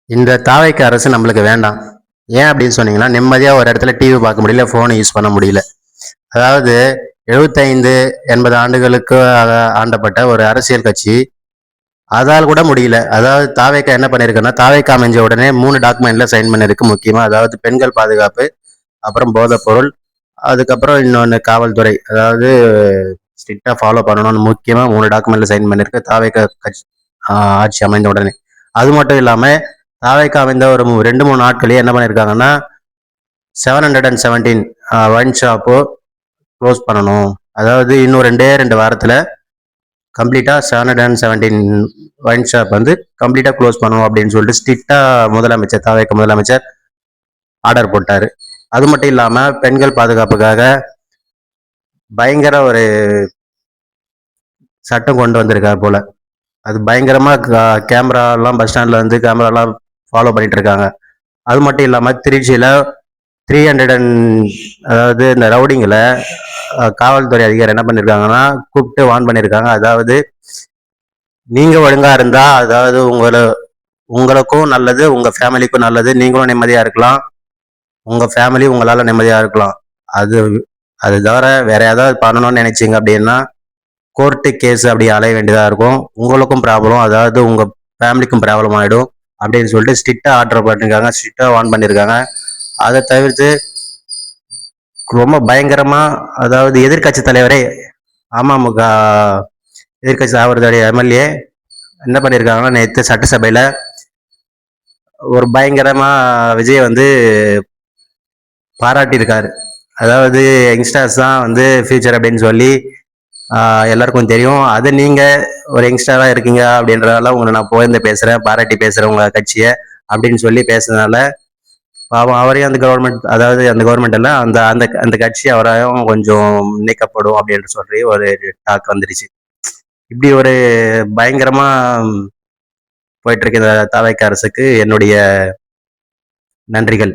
இந்த தாவைக்கு அரசு நம்மளுக்கு வேண்டாம். ஏன் அப்படின்னு சொன்னீங்கன்னா, நிம்மதியா ஒரு இடத்துல டிவி பார்க்க முடியல, ஃபோனை யூஸ் பண்ண முடியல. அதாவது 75, 80 ஆண்டுகளுக்கு ஆண்டப்பட்ட ஒரு அரசியல் கட்சி, அதால் கூட முடியல. அதாவது தாவேக்கா என்ன பண்ணியிருக்குன்னா, தாவேக்கா அமைஞ்ச உடனே 3 டாக்குமெண்ட்ல சைன் பண்ணிருக்கு முக்கியமா. அதாவது பெண்கள் பாதுகாப்பு, அப்புறம் போதைப்பொருள், அதுக்கப்புறம் இன்னொன்னு காவல்துறை. அதாவது ஸ்ட்ரிக்டா ஃபாலோ பண்ணணும்னு முக்கியமா 3 டாக்குமெண்ட்ல சைன் பண்ணிருக்கு தாவேக்கா கட்சி ஆட்சி அமைந்த உடனே. அது மட்டும் இல்லாம தாவேக்கா அமைந்த ஒரு 2-3 நாட்களே என்ன பண்ணியிருக்காங்கன்னா 717 ஒயின் ஷாப்பு க்ளோஸ் பண்ணணும். அதாவது இன்னும் 2 வாரத்தில் கம்ப்ளீட்டாக 717 ஒயின் ஷாப் வந்து கம்ப்ளீட்டாக க்ளோஸ் பண்ணணும் அப்படின்னு சொல்லிட்டு ஸ்ட்ரிக்டாக முதலமைச்சர் தாவேக்கா முதலமைச்சர் ஆர்டர் போட்டார். அது மட்டும் இல்லாமல் பெண்கள் பாதுகாப்புக்காக பயங்கர ஒரு சட்டம் கொண்டு வந்திருக்கார் போல. அது பயங்கரமாக கேமராலாம் பஸ் ஸ்டாண்டில் வந்து கேமராலாம் ஃபாலோ பண்ணிட்டு இருக்காங்க. அது மட்டும் இல்லாமல் திருச்சியில் 300 அதாவது இந்த ரவுடிங்கில் காவல்துறை அதிகாரி என்ன பண்ணியிருக்காங்கன்னா கூப்பிட்டு வான் பண்ணியிருக்காங்க. அதாவது நீங்கள் ஒழுங்காக இருந்தால் அதாவது உங்களுக்கும் நல்லது, உங்கள் ஃபேமிலிக்கும் நல்லது, நீங்களும் நிம்மதியாக இருக்கலாம், உங்கள் ஃபேமிலி உங்களால் நிம்மதியாக இருக்கலாம். அது அது தவிர வேற ஏதாவது பண்ணணும்னு நினைச்சிங்க அப்படின்னா கோர்ட்டு கேஸ் அப்படி அலைய வேண்டியதாக இருக்கும். உங்களுக்கும் ப்ராப்ளம், அதாவது உங்கள் ஃபேமிலிக்கும் ப்ராப்ளம் ஆகிடும் அப்படின்னு சொல்லிட்டு ஸ்ட்ரிக்டாக ஆர்டர் பண்ணியிருக்காங்க, ஸ்ட்ரிக்டாக வார்ன் பண்ணியிருக்காங்க. அதை தவிர்த்து ரொம்ப பயங்கரமாக அதாவது எதிர்கட்சி தலைவரே அமமுக எதிர்கட்சி அவருடைய எம்எல்ஏ என்ன பண்ணியிருக்காங்கன்னா நேற்று சட்டசபையில் ஒரு பயங்கரமாக விஜய் வந்து பாராட்டியிருக்காரு. அதாவது யங்ஸ்டர்ஸ் தான் வந்து ஃபியூச்சர் அப்படின்னு சொல்லி எல்லாருக்கும் தெரியும். அது நீங்கள் ஒரு யங்ஸ்டராக இருக்கீங்க அப்படின்றதால உங்களை நான் புகழ்ந்து பேசுகிறேன், பாராட்டி பேசுகிறேன் உங்கள் கட்சியை அப்படின்னு சொல்லி பேசுறதுனால பாவம் அவரையும் அந்த கவர்மெண்ட், அதாவது அந்த கவர்மெண்ட் எல்லாம் அந்த அந்த அந்த கட்சி அவரையும் கொஞ்சம் நீக்கப்படும் அப்படின்னு சொல்லி ஒரு டாக் வந்துருச்சு. இப்படி ஒரு பயங்கரமா போயிட்டு இருக்க இந்த தாவேக்கா அரசுக்கு என்னுடைய நன்றிகள்.